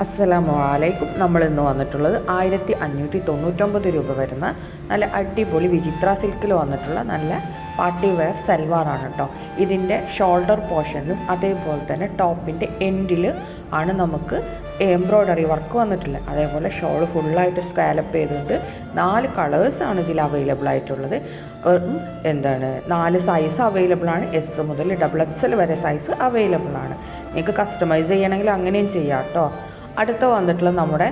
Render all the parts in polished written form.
അസ്സലാമു അലൈക്കും. നമ്മളിന്ന് വന്നിട്ടുള്ളത് 1599 രൂപ വരുന്ന നല്ല അടിപൊളി വിചിത്ര സിൽക്കിൽ വന്നിട്ടുള്ള നല്ല പാർട്ടി വെയർ സൽവാറാണ് കേട്ടോ. ഇതിൻ്റെ ഷോൾഡർ പോർഷനിലും അതേപോലെ തന്നെ ടോപ്പിൻ്റെ എൻഡിൽ ആണ് നമുക്ക് എംബ്രോയ്ഡറി വർക്ക് വന്നിട്ടുള്ളത്. അതേപോലെ ഷോൾ ഫുള്ളായിട്ട് സ്കാലപ്പ് ചെയ്തിട്ട് 4 കളേഴ്സാണ് ഇതിൽ അവൈലബിൾ ആയിട്ടുള്ളത്. 4 സൈസ് അവൈലബിൾ ആണ്. എസ് മുതൽ XXL വരെ സൈസ് അവൈലബിൾ ആണ്. നിങ്ങൾക്ക് കസ്റ്റമൈസ് ചെയ്യണമെങ്കിൽ അങ്ങനെയും ചെയ്യാം കേട്ടോ. അടുത്ത വന്നിട്ടുള്ള നമ്മുടെ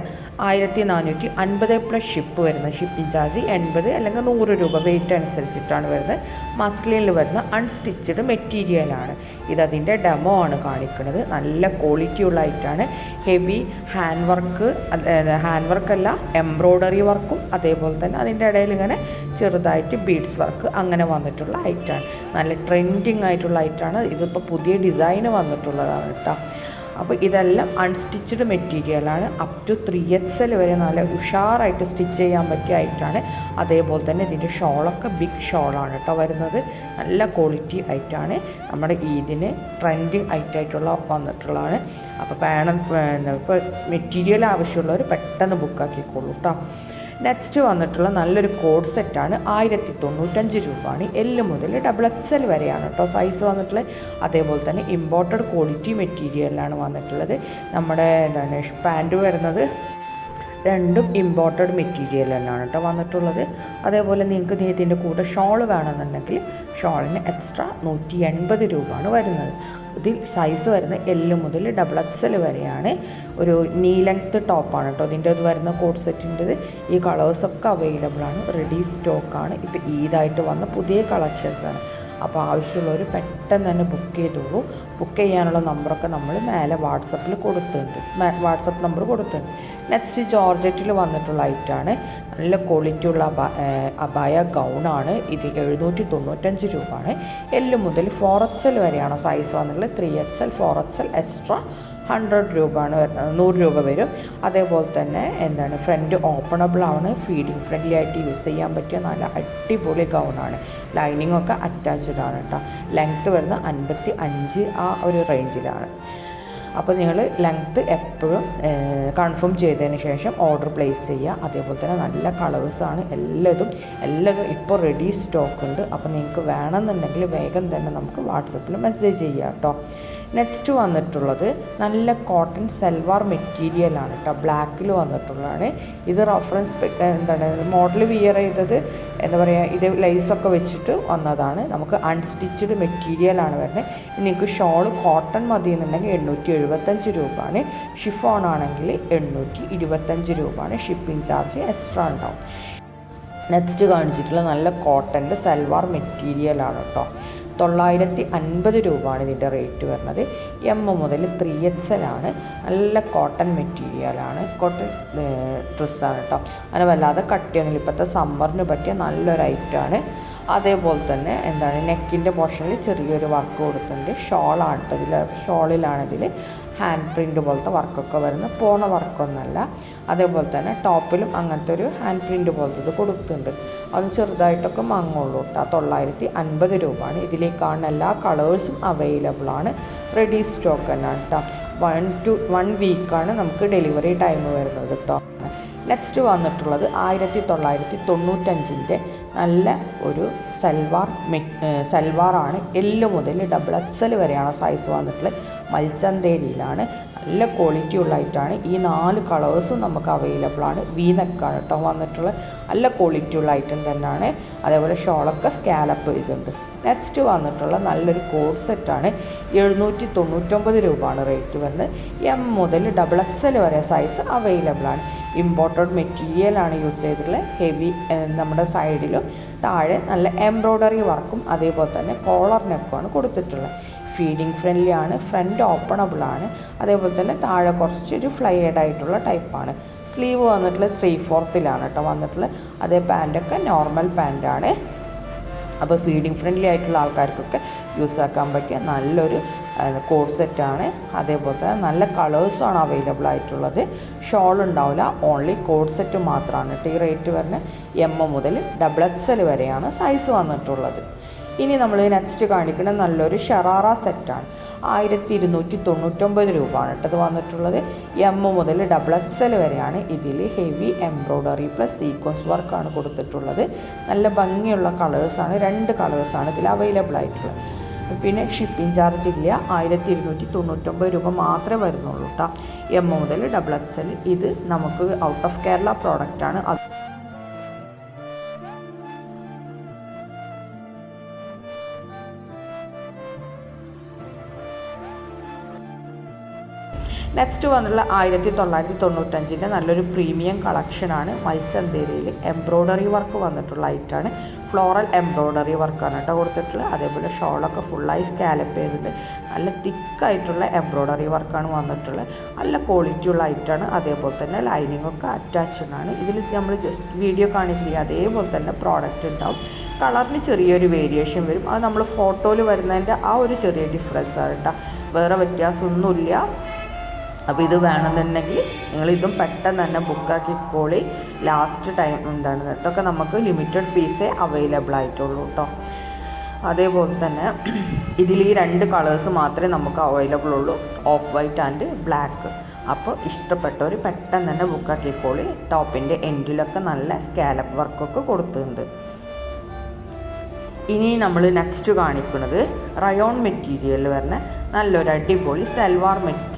1450 പ്ലസ് ഷിപ്പ് വരുന്ന ഷിപ്പിംഗ് ചാർജ് 80 അല്ലെങ്കിൽ 100 രൂപ വെയിറ്റ് അനുസരിച്ചിട്ടാണ് വരുന്നത്. മസ്ലിനിൽ വരുന്ന അൺസ്റ്റിച്ചഡ് മെറ്റീരിയലാണ്. ഇതതിൻ്റെ ഡെമോ ആണ് കാണിക്കുന്നത്. നല്ല ക്വാളിറ്റി ഉള്ള ഐറ്റാണ്. ഹെവി ഹാൻഡ് വർക്കല്ല, എംബ്രോയ്ഡറി വർക്കും അതേപോലെ തന്നെ അതിൻ്റെ ഇടയിൽ ഇങ്ങനെ ചെറുതായിട്ട് ബീഡ്സ് വർക്ക് അങ്ങനെ വന്നിട്ടുള്ള ഐറ്റാണ്. നല്ല ട്രെൻഡിങ് ആയിട്ടുള്ള ഐറ്റാണ്. ഇതിപ്പോൾ പുതിയ ഡിസൈന് വന്നിട്ടുള്ളതാണ് കേട്ടോ. അപ്പോൾ ഇതെല്ലാം അൺസ്റ്റിച്ചഡ് മെറ്റീരിയലാണ്. അപ് ടു 3XL വരെ നല്ല ഉഷാറായിട്ട് സ്റ്റിച്ച് ചെയ്യാൻ പറ്റിയ ഐറ്റാണ്. അതേപോലെ തന്നെ ഇതിൻ്റെ ഷോളൊക്കെ ബിഗ് ഷോളാണ് കേട്ടോ വരുന്നത്. നല്ല ക്വാളിറ്റി ഐറ്റാണ്. നമ്മുടെ ഇതിന് ട്രെൻഡിങ് ഐറ്റായിട്ടുള്ള വന്നിട്ടുള്ളതാണ്. അപ്പോൾ ഇപ്പോൾ മെറ്റീരിയൽ ആവശ്യമുള്ളവർ പെട്ടെന്ന് ബുക്കാക്കിക്കോളൂ കേട്ടോ. നെക്സ്റ്റ് വന്നിട്ടുള്ള നല്ലൊരു കോഡ് സെറ്റാണ്. 1095 രൂപയാണ്. L മുതൽ XXL വരെയാണ് കേട്ടോ സൈസ് വന്നിട്ടുള്ളത്. അതേപോലെ തന്നെ ഇമ്പോർട്ടഡ് ക്വാളിറ്റി മെറ്റീരിയലാണ് വന്നിട്ടുള്ളത്. നമ്മുടെ പാൻറ്റ് വരുന്നത് രണ്ടും ഇമ്പോർട്ടഡ് മെറ്റീരിയൽ തന്നെയാണ് കേട്ടോ വന്നിട്ടുള്ളത്. അതേപോലെ നിങ്ങൾക്ക് ഇതിൻ്റെ കൂടെ ഷോൾ വേണമെന്നുണ്ടെങ്കിൽ ഷോളിന് എക്സ്ട്രാ 180 രൂപയാണ് വരുന്നത്. ഇതിൽ സൈസ് വരുന്നത് L മുതൽ XXL വരെയാണ്. ഒരു നീ ലെങ്ത്ത് ടോപ്പാണ് കേട്ടോ ഇതിൻ്റെ ഇത് വരുന്ന കോഡ് സെറ്റിൻ്റെത്. ഈ കളേഴ്സൊക്കെ അവൈലബിൾ ആണ്. റെഡി സ്റ്റോക്കാണ്. ഇപ്പോൾ ഈദായിട്ട് വന്ന പുതിയ കളക്ഷൻസാണ്. അപ്പോൾ ആവശ്യമുള്ളവർ പെട്ടെന്ന് തന്നെ ബുക്ക് ചെയ്തോളൂ. ബുക്ക് ചെയ്യാനുള്ള നമ്പറൊക്കെ നമ്മൾ മേലെ വാട്സപ്പ് നമ്പർ കൊടുത്തിട്ടുണ്ട്. നെക്സ്റ്റ് ജോർജറ്റിൽ വന്നിട്ടുള്ള ഐറ്റാണ്. നല്ല ക്വാളിറ്റി ഉള്ള അബായ ഗൗണാണ്. ഇത് 795 രൂപയാണ്. L മുതൽ 4XL വരെയാണ് സൈസ് വന്നിട്ടുള്ളത്. 3XL 4XL എക്സ്ട്രാ 100 രൂപയാണ്, 100 രൂപ വരും. അതേപോലെ തന്നെ ഫ്രണ്ട് ഓപ്പണബിൾ ആണ്. ഫീഡിങ് ഫ്രണ്ട്ലി ആയിട്ട് യൂസ് ചെയ്യാൻ പറ്റിയ നല്ല അടിപൊളി ഗൗണാണ്. ലൈനിങ് ഒക്കെ അറ്റാച്ച്ഡ് ആണ് കേട്ടോ. ലെങ്ത്ത് വരുന്ന 55 ആ ഒരു റേഞ്ചിലാണ്. അപ്പോൾ നിങ്ങൾ ലെങ്ത്ത് എപ്പോഴും കൺഫേം ചെയ്തതിന് ശേഷം ഓർഡർ പ്ലേസ് ചെയ്യുക. അതേപോലെ തന്നെ നല്ല കളേഴ്സാണ് എല്ലതും ഇപ്പോൾ റെഡി സ്റ്റോക്ക് ഉണ്ട്. അപ്പോൾ നിങ്ങൾക്ക് വേണമെന്നുണ്ടെങ്കിൽ വേഗം തന്നെ നമുക്ക് വാട്സപ്പിൽ മെസ്സേജ് ചെയ്യാം കേട്ടോ. നെക്സ്റ്റ് വന്നിട്ടുള്ളത് നല്ല കോട്ടൺ സൽവാർ മെറ്റീരിയലാണ് കേട്ടോ. ബ്ലാക്കിൽ വന്നിട്ടുള്ളതാണ്. ഇത് റഫറൻസ് മോഡൽ വിയർ ചെയ്തത് ഇത് ലൈസൊക്കെ വെച്ചിട്ട് വന്നതാണ്. നമുക്ക് അൺസ്റ്റിച്ചഡ് മെറ്റീരിയലാണ് വരുന്നത്. നിങ്ങൾക്ക് ഷോൾ കോട്ടൺ മതി എന്നുണ്ടെങ്കിൽ 875 രൂപയാണ്. ഷിഫോൺ ആണെങ്കിൽ 825 രൂപയാണ്. ഷിപ്പിംഗ് ചാർജ് എക്സ്ട്രാ ഉണ്ടാവും. നെക്സ്റ്റ് കാണിച്ചിട്ടുള്ള നല്ല കോട്ടൻ്റെ സൽവാർ മെറ്റീരിയലാണ് കേട്ടോ. 950 രൂപയാണ് ഇതിൻ്റെ റേറ്റ് വരുന്നത്. M മുതൽ 3XL ആണ്. നല്ല കോട്ടൺ മെറ്റീരിയലാണ്. കോട്ടൺ ഡ്രസ്സാണ് കേട്ടോ. അങ്ങനെ വല്ലാതെ കട്ടിയൊന്നുമില്ല. ഇപ്പോഴത്തെ സമ്മറിന് പറ്റിയ നല്ലൊരു ഐറ്റമാണ്. അതേപോലെ തന്നെ നെക്കിൻ്റെ പോർഷനിൽ ചെറിയൊരു വർക്ക് കൊടുക്കുന്നുണ്ട്. ഷോളാണ് കേട്ടോ. ഷോളിലാണിതിൽ ഹാൻഡ് പ്രിൻ്റ് പോലത്തെ വർക്കൊക്കെ വരുന്ന പോണ വർക്കൊന്നുമല്ല. അതേപോലെ തന്നെ ടോപ്പിലും അങ്ങനത്തെ ഒരു ഹാൻഡ് പ്രിൻ്റ് പോലത്തെ ഇത് കൊടുക്കുന്നുണ്ട്. അത് ചെറുതായിട്ടൊക്കെ മങ്ങുള്ളൂ കേട്ടോ. 950 രൂപയാണ്. ഇതിലേക്ക് കാണുന്ന എല്ലാ കളേഴ്സും അവൈലബിൾ ആണ്. റെഡി സ്റ്റോക്ക് തന്നെയാണ് കേട്ടോ. 1 വീക്കാണ് നമുക്ക് ഡെലിവറി ടൈം വരുന്നത് കേട്ടോ. നെക്സ്റ്റ് വന്നിട്ടുള്ളത് 1995 നല്ല ഒരു സൽവാറാണ്. L മുതൽ XXL വരെയാണ് സൈസ് വന്നിട്ടുള്ളത്. മൽച്ചന്തേരിയിലാണ്. നല്ല ക്വാളിറ്റി ഉള്ള ഐറ്റാണ്. ഈ 4 കളേഴ്സും നമുക്ക് അവൈലബിൾ ആണ്. നെക്കാണ് കേട്ടോ വന്നിട്ടുള്ളത്. നല്ല ക്വാളിറ്റി ഉള്ള ഐറ്റം തന്നെയാണ്. അതേപോലെ ഷോളൊക്കെ സ്കാലപ്പ് ചെയ്തിട്ടുണ്ട്. നെക്സ്റ്റ് വന്നിട്ടുള്ള നല്ലൊരു കോഡ് സെറ്റാണ്. 799 രൂപയാണ് റേറ്റ് വരുന്നത്. M മുതൽ XXL വരെ സൈസ് അവൈലബിൾ ആണ്. ഇമ്പോർട്ടഡ് മെറ്റീരിയലാണ് യൂസ് ചെയ്തിട്ടുള്ളത്. ഹെവി നമ്മുടെ സൈഡിലും താഴെ നല്ല എംബ്രോയ്ഡറി വർക്കും അതേപോലെ തന്നെ കോളർ നെക്കുമാണ് കൊടുത്തിട്ടുള്ളത്. ഫീഡിങ് ഫ്രണ്ട്ലി ആണ്. ഫ്രണ്ട് ഓപ്പണബിൾ ആണ്. അതേപോലെ തന്നെ താഴെ കുറച്ചൊരു ഫ്ലൈഡ് ആയിട്ടുള്ള ടൈപ്പാണ്. സ്ലീവ് വന്നിട്ടുള്ളത് 3/4 കേട്ടോ വന്നിട്ടുള്ളത്. അതേ പാൻറ്റൊക്കെ നോർമൽ പാൻറ്റാണ്. അപ്പോൾ ഫീഡിങ് ഫ്രണ്ട്ലി ആയിട്ടുള്ള ആൾക്കാർക്കൊക്കെ യൂസ് ആക്കാൻ പറ്റിയ നല്ലൊരു കോഡ് സെറ്റാണ്. അതേപോലെ തന്നെ നല്ല കളേഴ്സാണ് അവൈലബിൾ ആയിട്ടുള്ളത്. ഷോൾ ഉണ്ടാവില്ല, ഓൺലി കോഡ് സെറ്റ് മാത്രമാണ്. ഈ റേറ്റ് വരുന്നത് M മുതൽ XXL വരെയാണ് സൈസ് വന്നിട്ടുള്ളത്. ഇനി നമ്മൾ നെക്സ്റ്റ് കാണിക്കുന്ന നല്ലൊരു ഷറാറ സെറ്റാണ്. 1299 രൂപയാണ് കേട്ടോ ഇത് വന്നിട്ടുള്ളത്. എം മുതൽ XXL വരെയാണ്. ഇതിൽ ഹെവി എംബ്രോയ്ഡറി പ്ലസ് സീക്വൻസ് വർക്കാണ് കൊടുത്തിട്ടുള്ളത്. നല്ല ഭംഗിയുള്ള കളേഴ്സാണ്, 2 കളേഴ്സാണ് ഇതിൽ അവൈലബിൾ ആയിട്ടുള്ളത്. പിന്നെ ഷിപ്പിംഗ് ചാർജ് ഇല്ല, 1299 രൂപ മാത്രമേ വരുന്നുള്ളൂ കേട്ടോ. എം മുതൽ XXL. ഇത് നമുക്ക് ഔട്ട് ഓഫ് കേരള പ്രോഡക്റ്റാണ്. നെക്സ്റ്റ് വന്നുള്ള 1995 നല്ലൊരു പ്രീമിയം കളക്ഷനാണ്. മൽച്ചന്തേരിയിൽ എംബ്രോയ്ഡറി വർക്ക് വന്നിട്ടുള്ള ഐറ്റാണ്. ഫ്ലോറൽ എംബ്രോയ്ഡറി വർക്കാണ് കേട്ടോ കൊടുത്തിട്ടുള്ളത്. അതേപോലെ ഷോളൊക്കെ ഫുള്ളായി സ്കാലപ്പ് ചെയ്തിട്ട് നല്ല തിക്കായിട്ടുള്ള എംബ്രോയ്ഡറി വർക്കാണ് വന്നിട്ടുള്ളത്. നല്ല ക്വാളിറ്റിയുള്ള ഐറ്റാണ്. അതേപോലെ തന്നെ ലൈനിങ്ങൊക്കെ അറ്റാച്ച്ഡ് ആണ്. ഇതിൽ നമ്മൾ ജസ്റ്റ് വീഡിയോ കാണിക്കില്ല, അതേപോലെ തന്നെ പ്രോഡക്റ്റ് ഉണ്ടാവും. കളറിന് ചെറിയൊരു വേരിയേഷൻ വരും. അത് നമ്മൾ ഫോട്ടോയിൽ വരുന്നതിൻ്റെ ആ ഒരു ചെറിയ ഡിഫറൻസ് ആണ് കേട്ടോ, വേറെ വ്യത്യാസമൊന്നുമില്ല. അപ്പോൾ ഇത് വേണമെന്നുണ്ടെങ്കിൽ നിങ്ങളിതും പെട്ടെന്ന് തന്നെ ബുക്കാക്കിക്കോളി. ലാസ്റ്റ് ടൈം എന്താണ് ഇതൊക്കെ നമുക്ക് ലിമിറ്റഡ് പീസേ അവൈലബിൾ ആയിട്ടുള്ളൂ കേട്ടോ. അതേപോലെ തന്നെ ഇതിൽ ഈ 2 കളേഴ്സ് മാത്രമേ നമുക്ക് അവൈലബിൾ ഉള്ളൂ, ഓഫ് വൈറ്റ് ആൻഡ് ബ്ലാക്ക്. അപ്പോൾ ഇഷ്ടപ്പെട്ടവർ പെട്ടെന്ന് തന്നെ ബുക്കാക്കിക്കോളി. ടോപ്പിൻ്റെ എൻഡിലൊക്കെ നല്ല സ്കാലപ്പ് വർക്കൊക്കെ കൊടുത്തിട്ടുണ്ട്. ഇനി നമ്മൾ നെക്സ്റ്റ് കാണിക്കുന്നത് റയോൺ മെറ്റീരിയൽ വരുന്ന നല്ലൊരു അടിപൊളി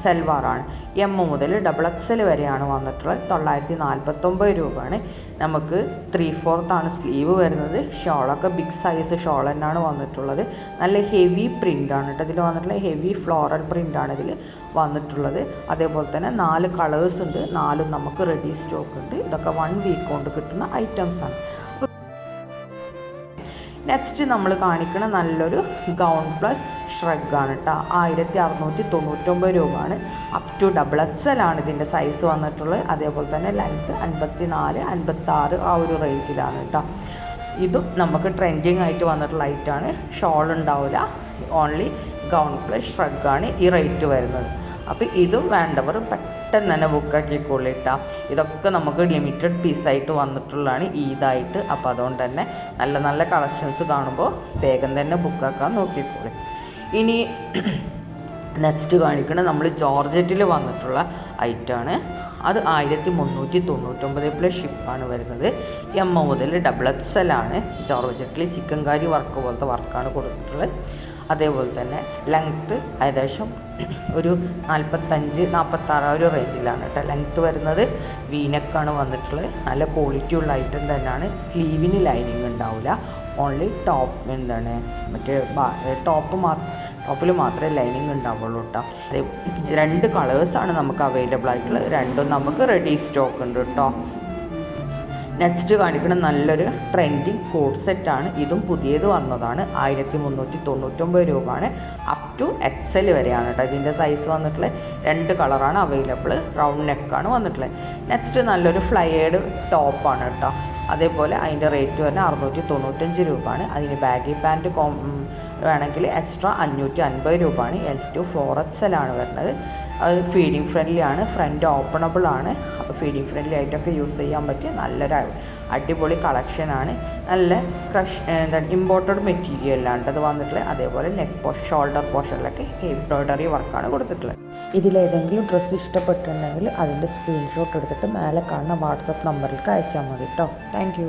സെൽവാറാണ്. എം മുതൽ XXL വരെയാണ് വന്നിട്ടുള്ളത്. 949 രൂപയാണ്. നമുക്ക് 3/4 സ്ലീവ് വരുന്നത്. ഷോളൊക്കെ ബിഗ് സൈസ് ഷോൾ തന്നെയാണ് വന്നിട്ടുള്ളത്. നല്ല ഹെവി പ്രിൻ്റാണ് കേട്ടോ ഇതിൽ വന്നിട്ടുള്ള, ഹെവി ഫ്ലോറൽ പ്രിൻ്റാണ് ഇതിൽ വന്നിട്ടുള്ളത്. അതേപോലെ തന്നെ 4 കളേഴ്സ് ഉണ്ട്, 4 നമുക്ക് റെഡി സ്റ്റോക്ക് ഉണ്ട്. ഇതൊക്കെ 1 വീക്ക് കൊണ്ട് കിട്ടുന്ന ഐറ്റംസാണ്. നെക്സ്റ്റ് നമ്മൾ കാണിക്കുന്ന നല്ലൊരു ഗൗൺ പ്ലസ് ഷ്രഗാണ് കേട്ടോ. 1699 രൂപയാണ്. അപ് ടു XXL ആണ് ഇതിൻ്റെ സൈസ് വന്നിട്ടുള്ളത്. അതേപോലെ തന്നെ ലെങ്ത്ത് 54, 56 ആ ഒരു റേഞ്ചിലാണ് കേട്ടോ. ഇതും നമുക്ക് ട്രെൻഡിങ് ആയിട്ട് വന്നിട്ടുള്ള ഐറ്റാണ്. ഷോൾ ഉണ്ടാവില്ല, ഓൺലി ഗൗൺ പ്ലസ് ഷ്രഗാണ് ഈ റേറ്റ് വരുന്നത്. അപ്പോൾ ഇതും വേണ്ടവർ പെട്ടെന്ന് തന്നെ ബുക്കാക്കിക്കൊള്ളിട്ടാം. ഇതൊക്കെ നമുക്ക് ലിമിറ്റഡ് പീസായിട്ട് വന്നിട്ടുള്ളതാണ് ഈദായിട്ട്. അപ്പോൾ അതുകൊണ്ട് തന്നെ നല്ല നല്ല കളക്ഷൻസ് കാണുമ്പോൾ വേഗം തന്നെ ബുക്കാക്കാൻ നോക്കിക്കോളി. ഇനി നെക്സ്റ്റ് കാണിക്കുന്നത് നമ്മൾ ജോർജറ്റിൽ വന്നിട്ടുള്ള ഐറ്റാണ്. അത് 1399 പ്ലസ് ഷിപ്പാണ് വരുന്നത്. എം മുതൽ XXL ആണ്. ജോർജറ്റിൽ ചിക്കൻ കാരി വർക്ക് പോലത്തെ വർക്കാണ് കൊടുത്തിട്ടുള്ളത്. അതേപോലെ തന്നെ ലെങ്ത്ത് ഏകദേശം ഒരു 45, 46 ഒരു റേഞ്ചിലാണ് കേട്ടോ ലെങ്ത്ത് വരുന്നത്. വീനെക്കാണ് വന്നിട്ടുള്ളത്. നല്ല ക്വാളിറ്റി ഉള്ള ഐറ്റം തന്നെയാണ്. സ്ലീവിന് ലൈനിങ് ഉണ്ടാവില്ല, ഓൺലി ടോപ്പ് എന്താണ് മറ്റേ ടോപ്പിൽ മാത്രമേ ലൈനിങ് ഉണ്ടാവുള്ളൂ കേട്ടോ. 2 കളേഴ്സാണ് നമുക്ക് അവൈലബിൾ ആയിട്ടുള്ളത്. 2ഉം നമുക്ക് റെഡി സ്റ്റോക്ക് ഉണ്ട് കേട്ടോ. നെക്സ്റ്റ് കാണിക്കുന്ന നല്ലൊരു ട്രെൻഡിങ് കോഡ് സെറ്റാണ്. ഇതും പുതിയത് വന്നതാണ്. 1399 രൂപയാണ്. അപ് ടു XL വരെയാണ് കേട്ടോ ഇതിൻ്റെ സൈസ് വന്നിട്ടുള്ളത്. 2 കളറാണ് അവൈലബിൾ. റൗണ്ട് നെക്കാണ് വന്നിട്ടുള്ളത്. നെക്സ്റ്റ് നല്ലൊരു ഫ്ലയേഡ് ടോപ്പാണ് കേട്ടോ. അതേപോലെ അതിൻ്റെ റേറ്റ് വരുന്നത് 695 രൂപയാണ്. അതിന് ബാഗി പാൻറ്റ് വേണമെങ്കിൽ എക്സ്ട്രാ 550 രൂപയാണ്. L2 4XL ആണ് വരുന്നത്. അത് ഫീഡിങ് ഫ്രണ്ട്ലി ആണ്, ഫ്രണ്ട് ഓപ്പണബിൾ ആണ്. അപ്പോൾ ഫീഡിങ് ഫ്രണ്ട്ലി ആയിട്ടൊക്കെ യൂസ് ചെയ്യാൻ പറ്റിയ നല്ലൊരു അടിപൊളി കളക്ഷനാണ്. നല്ല ഇമ്പോർട്ടഡ് മെറ്റീരിയലാണ് അത് വന്നിട്ടുള്ളത്. അതേപോലെ ഷോൾഡർ പോർഷനിലൊക്കെ എംബ്രോയ്ഡറി വർക്കാണ് കൊടുത്തിട്ടുള്ളത്. ഇതിലേതെങ്കിലും ഡ്രസ്സ് ഇഷ്ടപ്പെട്ടിട്ടുണ്ടെങ്കിൽ അതിൻ്റെ സ്ക്രീൻഷോട്ട് എടുത്തിട്ട് മേലെ കാണുന്ന വാട്സപ്പ് നമ്പറിലേക്ക് അയച്ചാൽ മതി കേട്ടോ. താങ്ക്